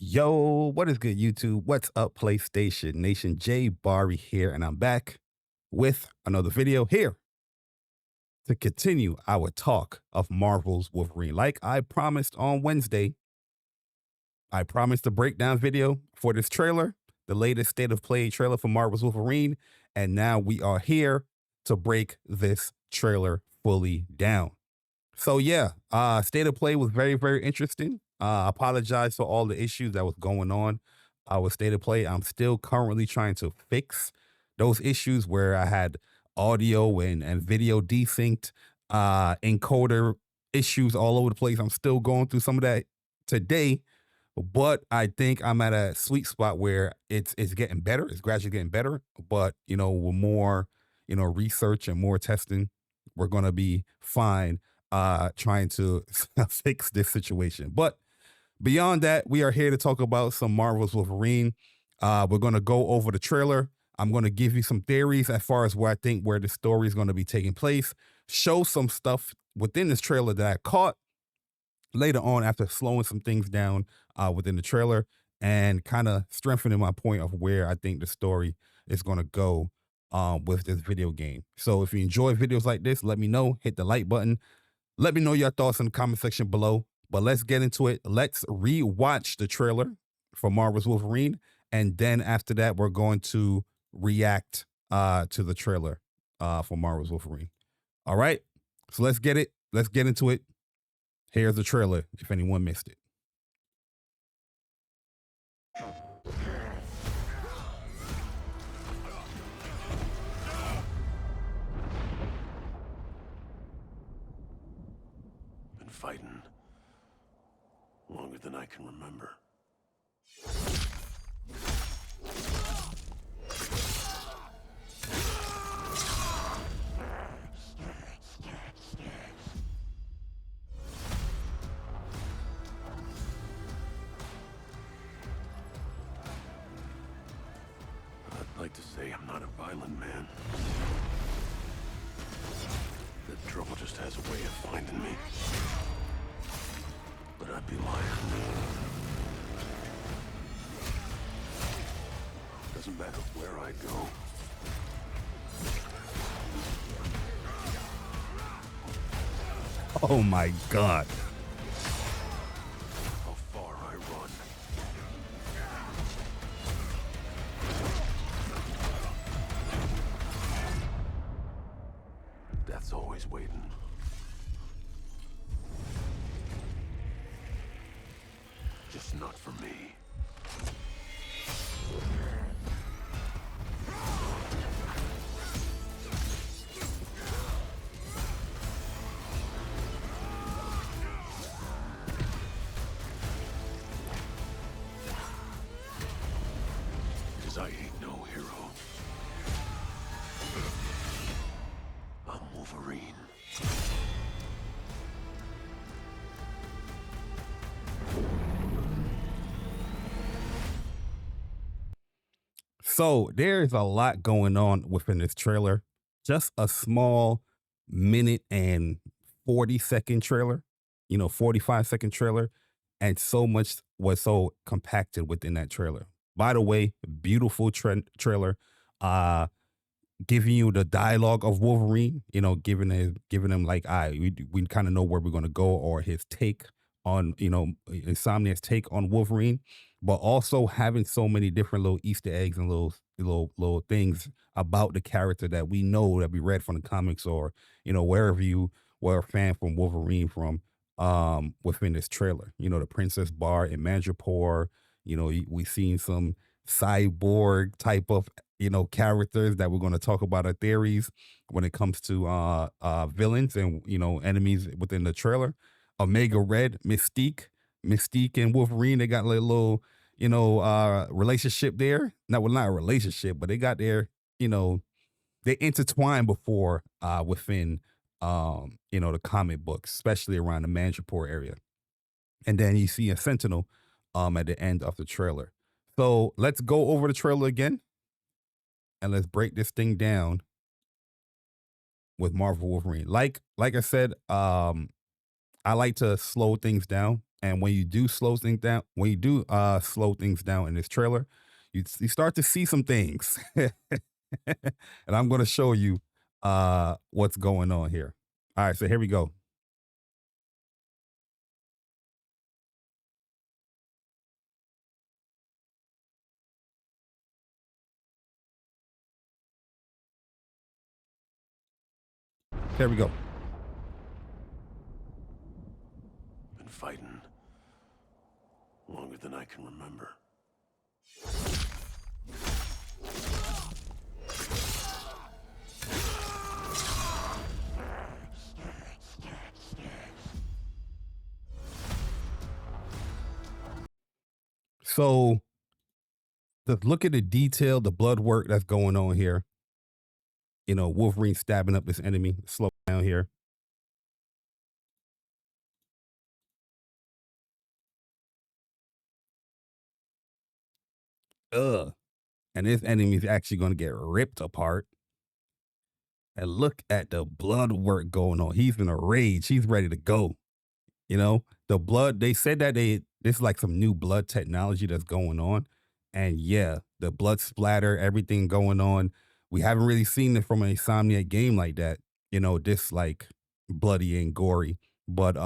Yo, what is good, YouTube? What's up, PlayStation Nation? Jay Barry here, and I'm back with another video here to continue our talk of Marvel's Wolverine. Like I promised on Wednesday, I promised a breakdown video for this trailer, the latest state of play trailer for Marvel's Wolverine, and now we are here to break this trailer fully down. So yeah, state of play was very, very interesting. Apologize for all the issues that was going on with state of play. I'm still currently trying to fix those issues where I had audio and video desynced, encoder issues all over the place. I'm still going through some of that today, but I think I'm at a sweet spot where it's getting better. It's gradually getting better, but with more research and more testing, we're gonna be fine trying to fix this situation. But beyond that, we are here to talk about some Marvel's Wolverine. We're going to go over the trailer. I'm going to give you some theories as far as where I think where the story is going to be taking place, show some stuff within this trailer that I caught later on after slowing some things down within the trailer and kind of strengthening my point of where I think the story is going to go with this video game. So if you enjoy videos like this, let me know, hit the like button. Let me know your thoughts in the comment section below, but let's get into it. Let's rewatch the trailer for Marvel's Wolverine, and then after that, we're going to react to the trailer for Marvel's Wolverine. All right, so let's get it. Let's get into it. Here's the trailer, if anyone missed it. Been fighting longer than I can remember. I'd like to say I'm not a violent man. The trouble just has a way of finding me. But I'd be lying. Doesn't matter where I go. Oh my God. How far I run. Death's always waiting. Just not for me. Because I ain't no hero. I'm Wolverine. So there's a lot going on within this trailer. Just a small minute and 40-second trailer, 45-second trailer, and so much was so compacted within that trailer. By the way, beautiful trailer, giving you the dialogue of Wolverine, giving him like, we kind of know where we're gonna go, or his take on, Insomniac's take on Wolverine, but also having so many different little Easter eggs and little things about the character that we know, that we read from the comics, or wherever you were a fan from Wolverine from, within this trailer. The Princess Bar in Madripoor. We've seen some cyborg type of characters that we're going to talk about our theories when it comes to villains and enemies within the trailer. Omega Red, Mystique and Wolverine, they got a little relationship there. Not a relationship, but they got their they intertwined before within the comic books, especially around the Madripoor area. And then you see a Sentinel at the end of the trailer. So let's go over the trailer again and let's break this thing down with Marvel Wolverine. Like I said, I like to slow things down. And when you do slow things down in this trailer, you start to see some things. And I'm going to show you what's going on here. All right, so here we go. Here we go. Been fighting longer than I can remember. So look at the detail, the blood work that's going on here. You know, Wolverine stabbing up this enemy. Slow down here. Ugh. And this enemy is actually going to get ripped apart. And look at the blood work going on. He's in a rage. He's ready to go. You know, the blood, they said that this is like some new blood technology that's going on. And yeah, the blood splatter, everything going on. We haven't really seen it from an Insomniac game like that, you know, this like bloody and gory. But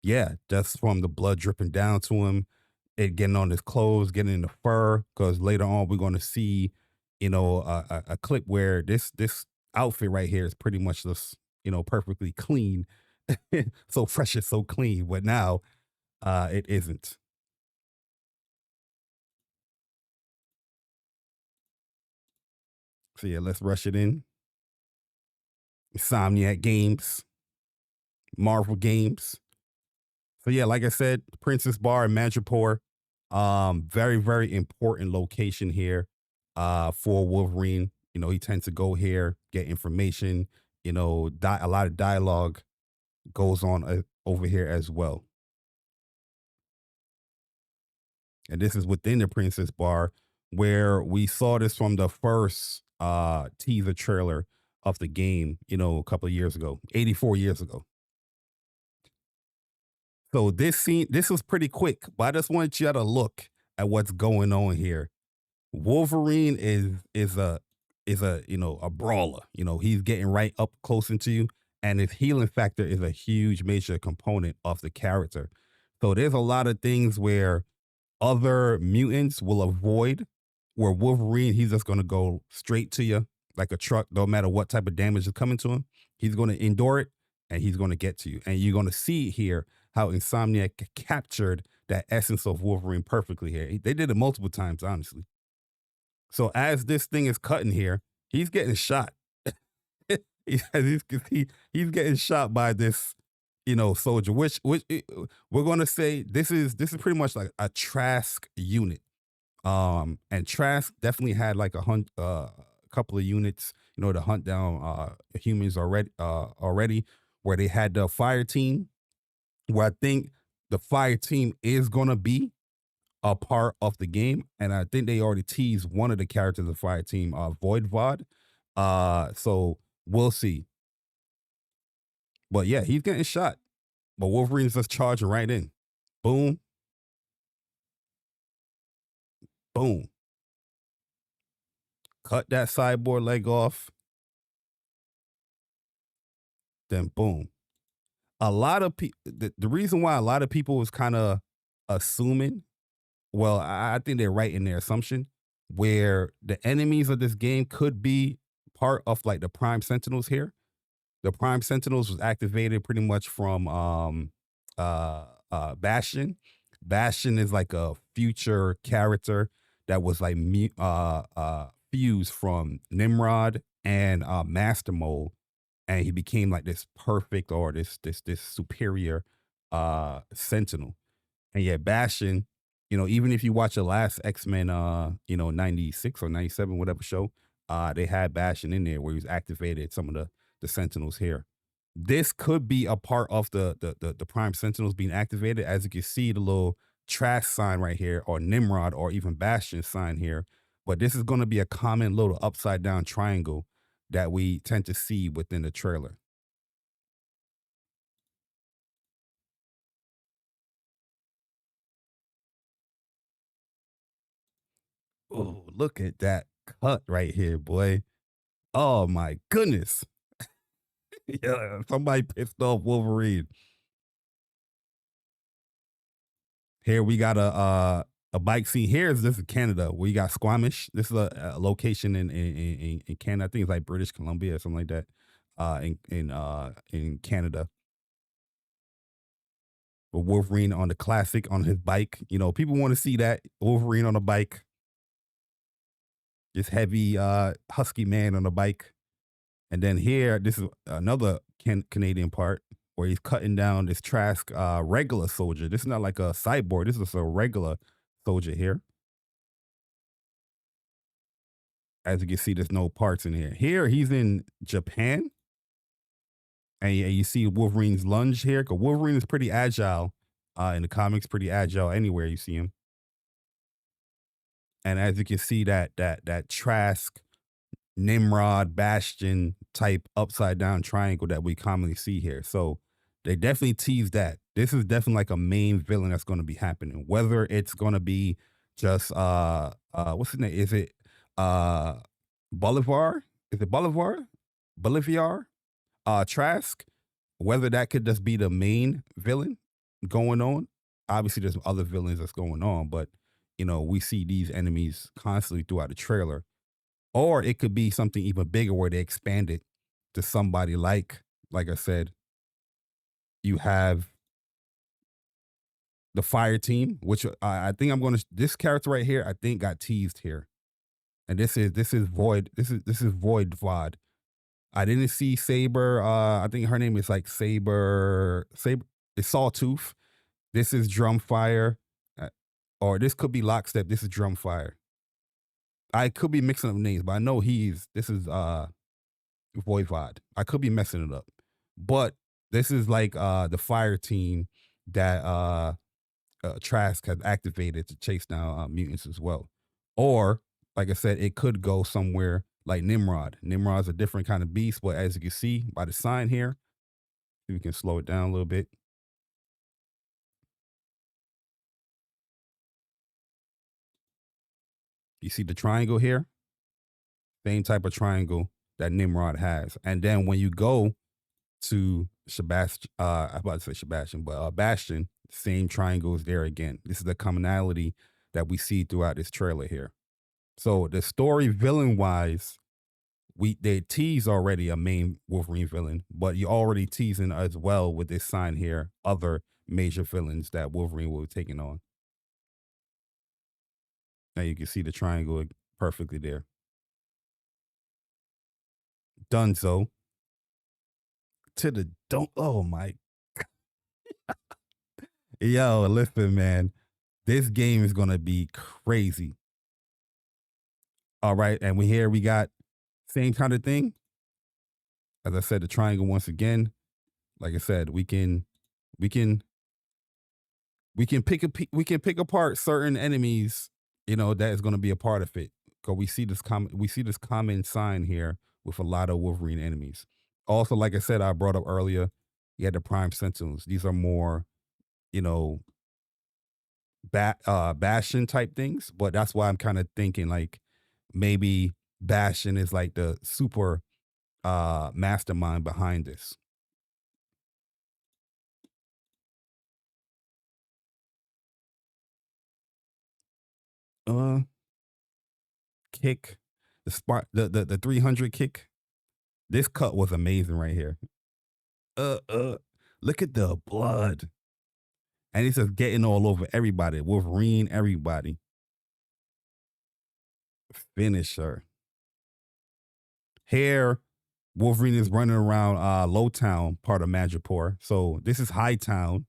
yeah, just from the blood dripping down to him, it getting on his clothes, getting in the fur, because later on we're going to see, you know, a clip where this outfit right here is pretty much just, you know, perfectly clean, so fresh and so clean. But now it isn't. So yeah, let's rush it in. Insomniac games, Marvel games. So yeah, like I said, Princess Bar in Madripoor, very very important location here, for Wolverine. You know, he tends to go here, get information. You know, a lot of dialogue goes on over here as well. And this is within the Princess Bar, where we saw this from the first teaser trailer of the game. You know, a couple of years ago, 84 years ago. So this scene, this was pretty quick, but I just want you to look at what's going on here. Wolverine is a you know, a brawler. You know, he's getting right up close into you, and his healing factor is a huge major component of the character. So there's a lot of things where other mutants will avoid, where Wolverine, he's just gonna go straight to you like a truck, no matter what type of damage is coming to him. He's gonna endure it and he's gonna get to you. And you're gonna see here how Insomniac captured that essence of Wolverine perfectly here. They did it multiple times, honestly. So as this thing is cutting here, he's getting shot. he's, he's getting shot by this, you know, soldier. Which we're gonna say this is pretty much like a Trask unit. And Trask definitely had like a couple of units, you know, to hunt down humans already, where they had the fire team, where I think the fire team is gonna be a part of the game, and I think they already teased one of the characters of the fire team, Void Vod. So we'll see. But yeah, he's getting shot. But Wolverine's just charging right in. Boom, boom. Cut that cyborg leg off. Then boom. A lot of people. The reason why a lot of people was kind of assuming, well, I think they're right in their assumption, where the enemies of this game could be part of like the Prime Sentinels here. The Prime Sentinels was activated pretty much from Bastion. Bastion is like a future character that was like fused from Nimrod and Master Mold, and he became like this perfect, or this superior Sentinel. And yeah, Bastion, you know, even if you watch the last X-Men, you know, 96 or 97, whatever show, they had Bastion in there where he was activated some of the Sentinels here. This could be a part of the Prime Sentinels being activated. As you can see, the little trash sign right here, or Nimrod, or even Bastion sign here. But this is going to be a common little upside down triangle that we tend to see within the trailer. Oh, look at that cut right here, boy. Oh my goodness. Yeah, somebody pissed off Wolverine. Here we got a bike scene. This is Canada where you got Squamish. This is a location in Canada. I think it's like British Columbia or something like that. In Canada. With Wolverine on the classic on his bike. You know, people want to see that Wolverine on a bike. This heavy husky man on a bike. And then here, this is another Canadian part where he's cutting down this Trask regular soldier. This is not like a cyborg. This is a regular soldier here. As you can see, there's no parts in here. Here, he's in Japan. And you see Wolverine's lunge here. Because Wolverine is pretty agile in the comics, pretty agile anywhere you see him. And as you can see, that Trask Nimrod Bastion type upside down triangle that we commonly see here. So they definitely tease that. This is definitely like a main villain that's going to be happening. Whether it's going to be just what's his name? Is it Bolivar? Is it Bolivar? Bolivar? Trask? Whether that could just be the main villain going on. Obviously, there's other villains that's going on, but you know, we see these enemies constantly throughout the trailer. Or it could be something even bigger where they expand it to somebody like I said, you have the fire team, which I think I'm going to, this character right here, I think got teased here. And this is Void. This is Void Vod. I didn't see Saber. I think her name is like Saber. It's Sawtooth. This is Drumfire. Or this could be Lockstep. This is Drumfire. I could be mixing up names, but I know this is Voivod. I could be messing it up. But this is like the fire team that Trask has activated to chase down mutants as well. Or, like I said, it could go somewhere like Nimrod. Nimrod's a different kind of beast, but as you can see by the sign here, we can slow it down a little bit. You see the triangle here? Same type of triangle that Nimrod has. And then when you go to Sebastian, I'm about to say Sebastian, but Bastion, same triangle is there again. This is the commonality that we see throughout this trailer here. So the story villain wise, they tease already a main Wolverine villain, but you're already teasing as well with this sign here, other major villains that Wolverine will be taking on. Now you can see the triangle perfectly there. Dunzo. To the don't. Oh my. Yo, listen, man. This game is gonna be crazy. All right, and we got same kind of thing. As I said, the triangle once again. Like I said, we can pick apart certain enemies, you know, that is going to be a part of it. Because we see this common sign here with a lot of Wolverine enemies. Also, like I said, I brought up earlier, you had the Prime Sentinels. These are more, you know, Bastion type things, but that's why I'm kind of thinking like maybe Bastion is like the super mastermind behind this. Kick, the 300 kick. This cut was amazing right here. Look at the blood. And it's just getting all over everybody. Wolverine, everybody. Finisher. Here, Wolverine is running around Lowtown, part of Madripoor. So this is Hightown.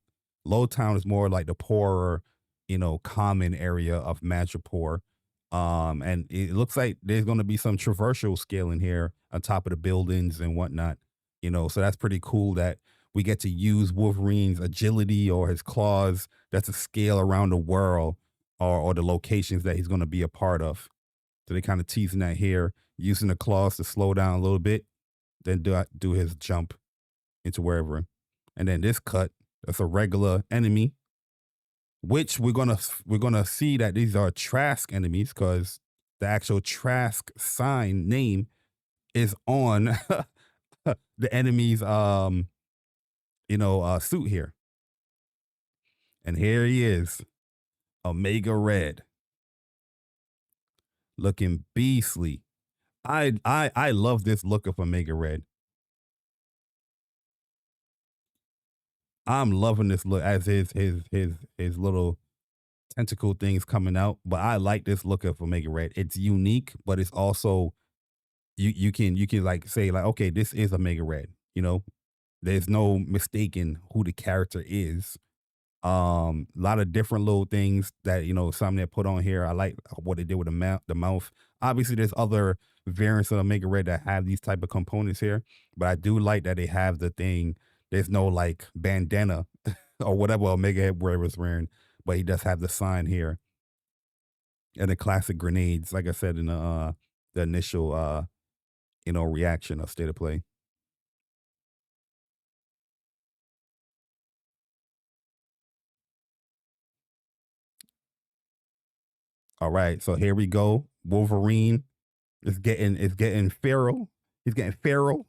Lowtown is more like the poorer, you know, common area of Madripoor. And it looks like there's going to be some traversal scaling here on top of the buildings and whatnot, you know, so that's pretty cool that we get to use Wolverine's agility or his claws. That's a scale around the world or the locations that he's going to be a part of. So they kind of teasing that here, using the claws to slow down a little bit, then do his jump into wherever. And then this cut, that's a regular enemy, which we're gonna see that these are Trask enemies because the actual Trask sign name is on the enemy's suit here. And here he is, Omega Red, looking beastly. I love this look of Omega Red. I'm loving this look as his little tentacle things coming out. But I like this look of Omega Red. It's unique, but it's also you can like say like, okay, this is Omega Red. You know, there's no mistaking who the character is. A lot of different little things that some that put on here. I like what they did with the mouth. Obviously there's other variants of Omega Red that have these type of components here, but I do like that they have the thing. There's no like bandana or whatever Omega Red was wearing, but he does have the sign here and the classic grenades, like I said in the initial reaction of State of Play. All right, so here we go. Wolverine is getting feral. He's getting feral.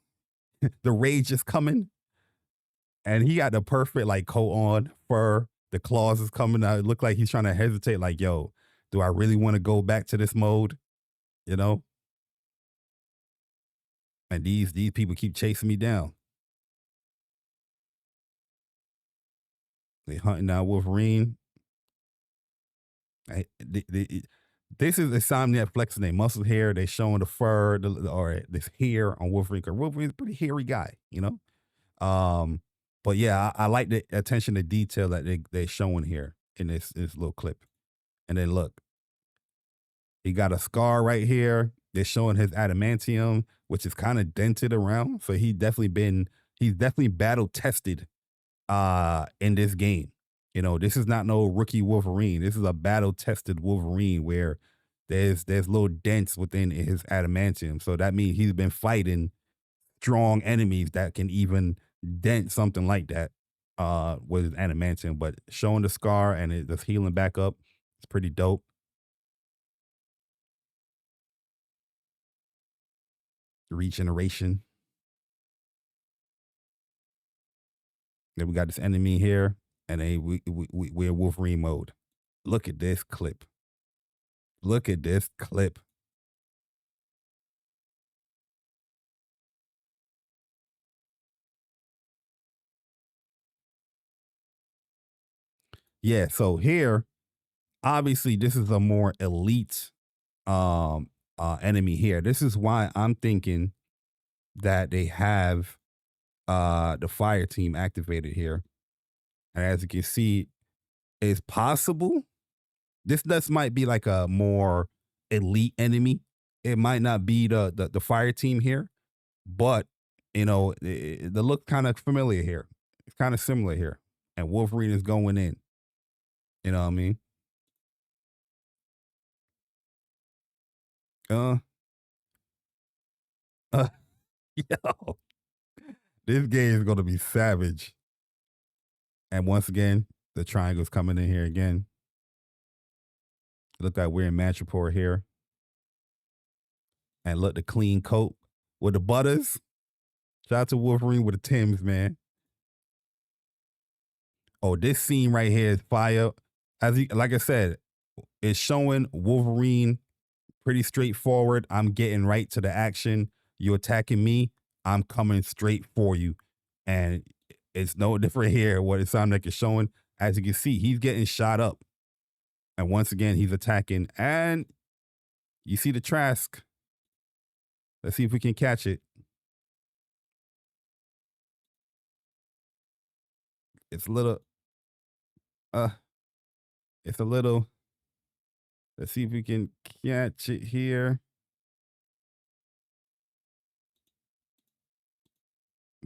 The rage is coming, and he got the perfect like coat on, fur. The claws is coming out. It looked like he's trying to hesitate. Like, yo, do I really want to go back to this mode? You know. And these people keep chasing me down. They hunting down Wolverine. This is Insomniac flexing their muscle hair. They showing the fur or this hair on Wolverine. Because Wolverine's a pretty hairy guy, you know. But yeah, I like the attention to detail that they're showing here in this little clip. And then look, he got a scar right here. They're showing his adamantium, which is kind of dented around. So he's definitely battle tested in this game. You know, this is not no rookie Wolverine. This is a battle tested Wolverine where there's little dents within his adamantium. So that means he's been fighting strong enemies that can even dent something like that with his adamantium. But showing the scar and it's healing back up, it's pretty dope. Regeneration. Then we got this enemy here, and we're Wolverine mode. Look at this clip. Look at this clip. Yeah, so here, obviously, this is a more elite enemy here. This is why I'm thinking that they have the fire team activated here. And as you can see, it's possible this might be like a more elite enemy. It might not be the fire team here, but the look kind of familiar here. It's kind of similar here. And Wolverine is going in. You know what I mean? Uh, uh yo, this game is gonna be savage. And once again, the triangle's coming in here again. Look like we're in match report here. And look, the clean coat with the butters. Shout out to Wolverine with the Timbs, man. Oh, this scene right here is fire. Like I said, it's showing Wolverine pretty straightforward. I'm getting right to the action. You attacking me, I'm coming straight for you. And it's no different here. What it sounds like it's showing. As you can see, he's getting shot up. And once again, he's attacking. And you see the Trask. Let's see if we can catch it. It's a little, it's a little, let's see if we can catch it here.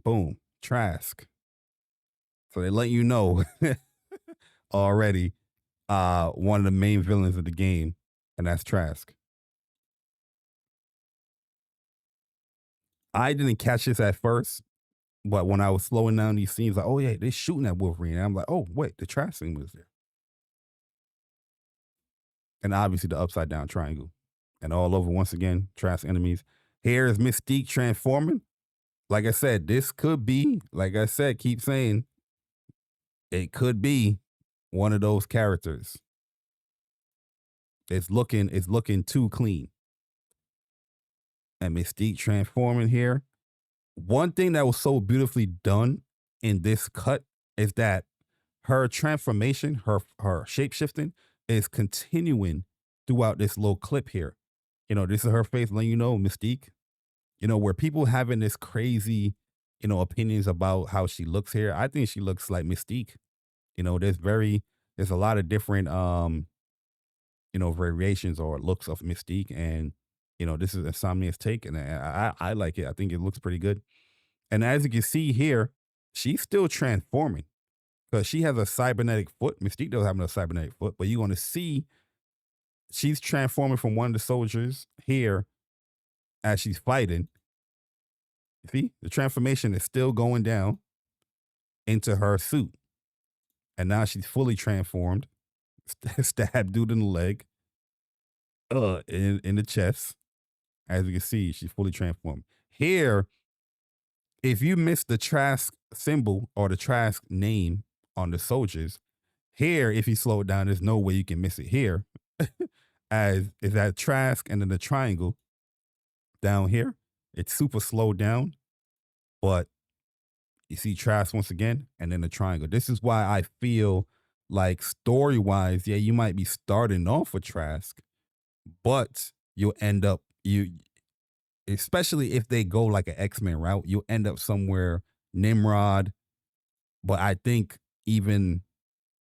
Boom, Trask. So they let you know already one of the main villains of the game, and that's Trask. I didn't catch this at first, but when I was slowing down these scenes, like, oh yeah, they're shooting at Wolverine. And I'm like, oh wait, the Trask scene was there. And obviously the upside down triangle. and all over once again, Trask enemies. Here is Mystique transforming. Like I said, this could be, like I said, keep saying, it could be one of those characters. It's looking too clean. And Mystique transforming here. One thing that was so beautifully done in this cut is that her transformation, her shape shifting, is continuing throughout this little clip here. This is her face letting Mystique. Where people having this crazy, opinions about how she looks here. I think she looks like Mystique. There's a lot of different variations or looks of Mystique, and this is Insomnia's take, and I like it. I think it looks pretty good. And as you can see here, she's still transforming because she has a cybernetic foot. Mystique doesn't have no cybernetic foot, but you're going to see she's transforming from one of the soldiers here as she's fighting. See, the transformation is still going down into her suit. And now she's fully transformed. Stab dude in the leg, in the chest. As you can see, she's fully transformed. Here, if you miss the Trask symbol or the Trask name on the soldiers, here, if you slow it down, there's no way you can miss it here. As is that Trask and then the triangle down here. It's super slowed down, but you see Trask once again, and then the triangle. This is why I feel like story-wise, yeah, you might be starting off with Trask, but you'll end up especially if they go like an X-Men route, you'll end up somewhere Nimrod. But I think even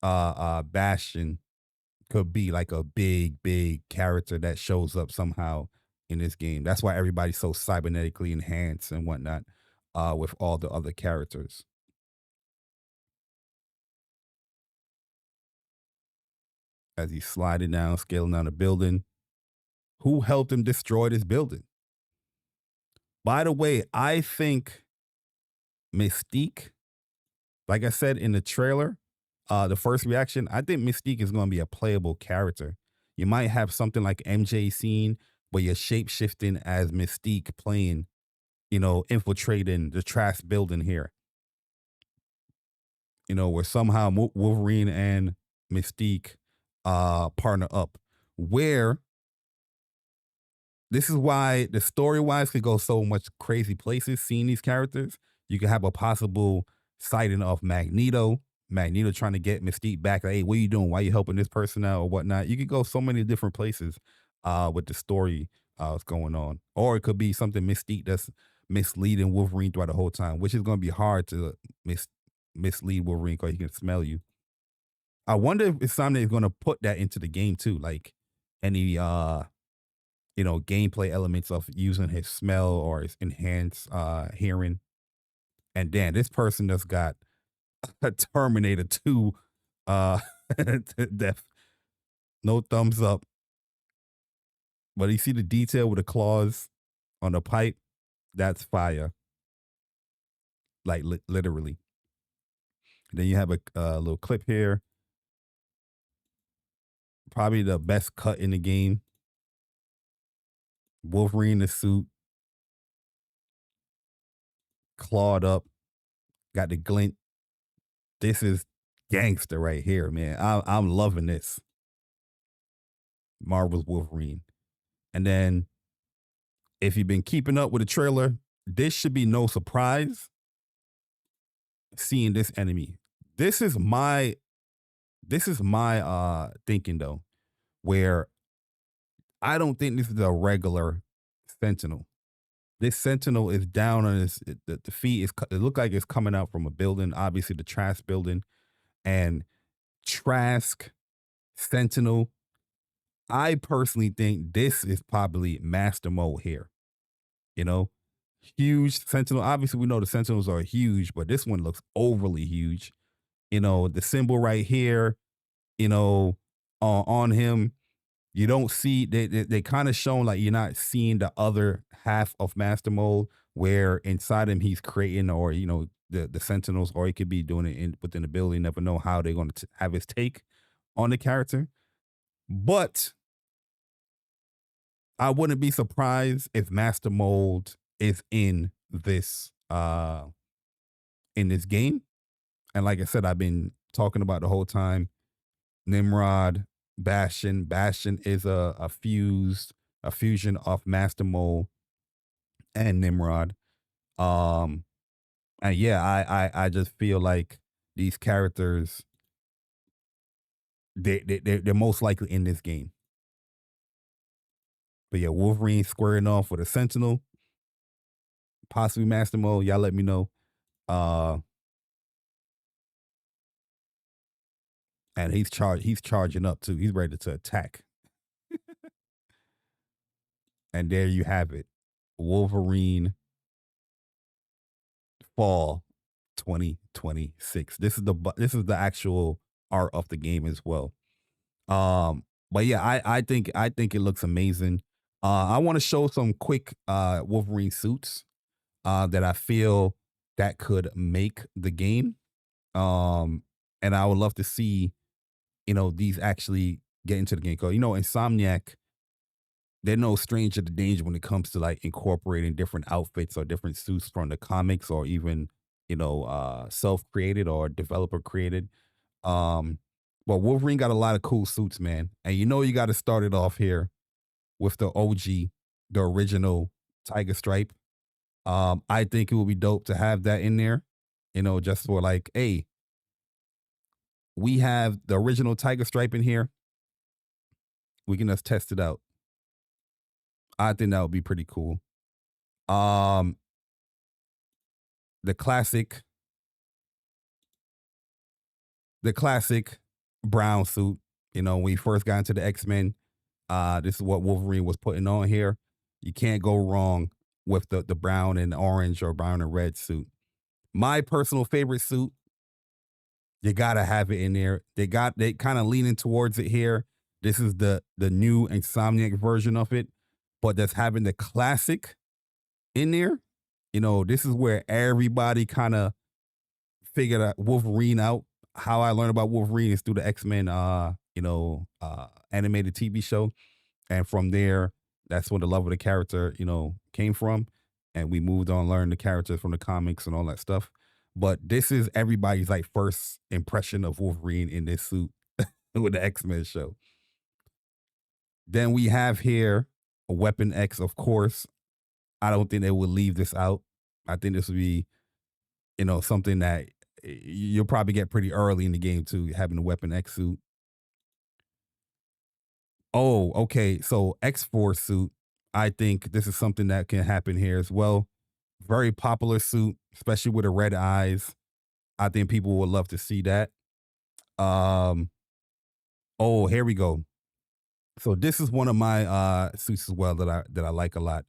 Bastion could be like a big character that shows up somehow in this game. That's why everybody's so cybernetically enhanced and whatnot, with all the other characters. As he's sliding down, scaling down the building. Who helped him destroy this building? By the way, I think Mystique, like I said in the trailer, the first reaction, I think Mystique is going to be a playable character. You might have something like MJ scene, but you're shape shifting as Mystique playing, infiltrating the Trask building here. Where somehow Wolverine and Mystique partner up. Where this is why the story-wise could go so much crazy places seeing these characters. You could have a possible sighting of Magneto trying to get Mystique back. Like, hey, what are you doing? Why are you helping this person out or whatnot? You could go so many different places with the story what's going on. Or it could be something Mystique that's misleading Wolverine throughout the whole time, which is going to be hard to mislead Wolverine because he can smell you. I wonder if Insomniac is going to put that into the game too, like any gameplay elements of using his smell or his enhanced hearing. And then this person just got a Terminator 2 death. No thumbs up. But you see the detail with the claws on the pipe? That's fire. Like literally. Then you have a little clip here. Probably the best cut in the game. Wolverine in the suit. Clawed up. Got the glint. This is gangster right here, man. I'm loving this. Marvel's Wolverine. And then if you've been keeping up with the trailer, this should be no surprise seeing this enemy. This is my thinking though, where I don't think this is a regular Sentinel. This Sentinel is down on his the feet is it look like it's coming out from a building, obviously the Trask building, and Trask Sentinel. I personally think this is probably master mode here. Huge Sentinel. Obviously, we know the Sentinels are huge, but this one looks overly huge. The symbol right here, on him, you don't see, they kind of shown like you're not seeing the other half of master mode where inside him he's creating, or, the Sentinels, or he could be doing it within the building. You never know how they're going to have his take on the character. But I wouldn't be surprised if Master Mold is in this game. And like I said, I've been talking about the whole time. Nimrod, Bastion. Bastion is a fusion of Master Mold and Nimrod. Um, and yeah, I just feel like these characters they're most likely in this game. But yeah, Wolverine squaring off with a Sentinel, possibly Master Mode. Y'all let me know. Uh, and he's charging up too. He's ready to attack. And there you have it. Wolverine Fall 2026. This is the actual art of the game as well. But yeah, I think it looks amazing. I want to show some quick Wolverine suits that I feel that could make the game. Um, and I would love to see, these actually get into the game. Cause Insomniac, they're no stranger to danger when it comes to like incorporating different outfits or different suits from the comics or even, self-created or developer created. Um, but Wolverine got a lot of cool suits, man. And you got to start it off here with the OG, the original Tiger Stripe. I think it would be dope to have that in there, just for like, hey, we have the original Tiger Stripe in here. We can just test it out. I think that would be pretty cool. Um, the classic, the classic brown suit. When we first got into the X-Men, this is what Wolverine was putting on here. You can't go wrong with the brown and orange or brown and red suit. My personal favorite suit, you gotta have it in there. They kind of leaning towards it here. This is the new Insomniac version of it, but that's having the classic in there. This is where everybody kind of figured out Wolverine out. How I learned about Wolverine is through the X-Men animated TV show. And from there, that's when the love of the character, came from. And we moved on, learned the characters from the comics and all that stuff. But this is everybody's like first impression of Wolverine in this suit with the X-Men show. Then we have here a Weapon X, of course. I don't think they will leave this out. I think this would be, something that you'll probably get pretty early in the game too, having a Weapon X suit. Oh, okay. So X-Force suit. I think this is something that can happen here as well. Very popular suit, especially with the red eyes. I think people would love to see that. Um, oh, here we go. So this is one of my suits as well that I like a lot.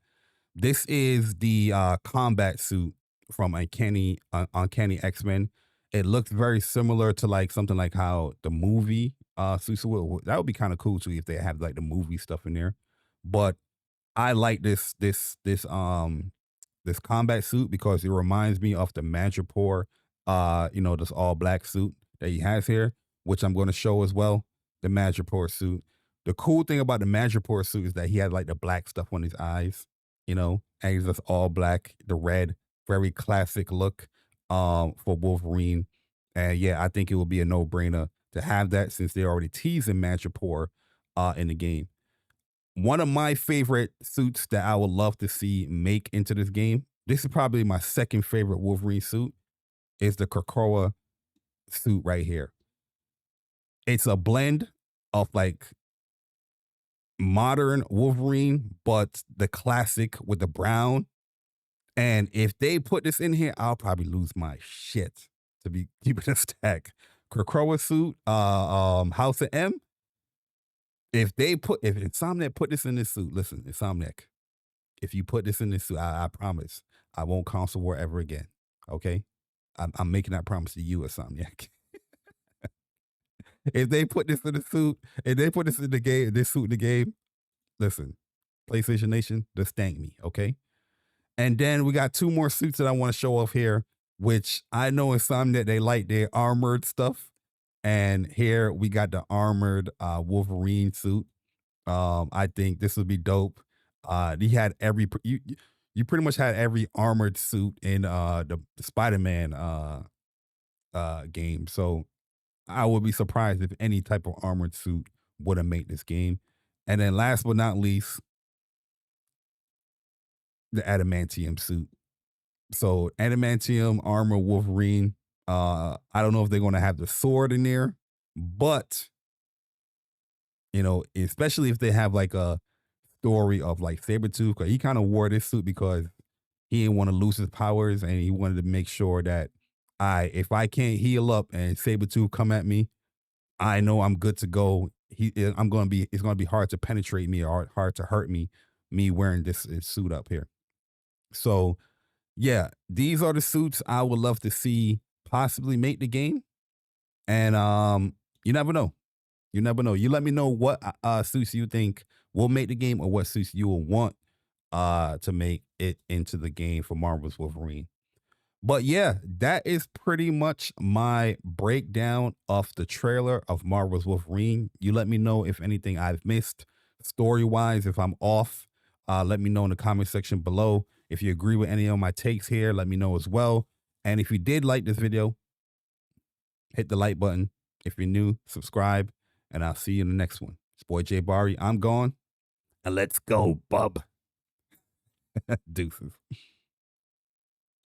This is the combat suit from Uncanny X-Men. It looks very similar to like something like how the movie suits would. That would be kind of cool too if they have like the movie stuff in there. But I like this combat suit because it reminds me of the Madripoor, this all black suit that he has here, which I'm going to show as well. The Madripoor suit. The cool thing about the Madripoor suit is that he had like the black stuff on his eyes, and he's just all black, the red, very classic look, for Wolverine. And yeah, I think it would be a no brainer to have that since they're already teasing Madripoor, in the game. One of my favorite suits that I would love to see make into this game. This is probably my second favorite Wolverine suit. Is the Krakoa suit right here. It's a blend of like modern Wolverine, but the classic with the brown. And if they put this in here, I'll probably lose my shit to be keeping a stack. Krakoa suit, House of M. If Insomniac put this in this suit, listen, Insomniac, if you put this in this suit, I promise I won't console war ever again. Okay? I'm making that promise to you, Insomniac. If they put this in the suit, if they put this in the game, this suit in the game, listen, PlayStation Nation, just thank me, okay? And then we got two more suits that I want to show off here, which I know Insomniac, they like their armored stuff. And here we got the armored Wolverine suit. I think this would be dope. He had you pretty much had every armored suit in the Spider-Man game. So I would be surprised if any type of armored suit would have made this game. And then last but not least, the adamantium suit. So adamantium armor Wolverine. I don't know if they're gonna have the sword in there, but especially if they have like a story of like Sabretooth, because he kind of wore this suit because he didn't want to lose his powers and he wanted to make sure that if I can't heal up and Sabretooth come at me, I know I'm good to go. It's gonna be hard to penetrate me or hard to hurt me wearing this suit up here. So yeah, these are the suits I would love to see possibly make the game. And you never know. You never know. You let me know what suits you think will make the game or what suits you will want to make it into the game for Marvel's Wolverine. But yeah, that is pretty much my breakdown of the trailer of Marvel's Wolverine. You let me know if anything I've missed story-wise, if I'm off. Let me know in the comment section below. If you agree with any of my takes here, let me know as well. And if you did like this video, hit the like button. If you're new, subscribe, and I'll see you in the next one. It's boy Jay Barry. I'm gone, and let's go, bub. Deuces.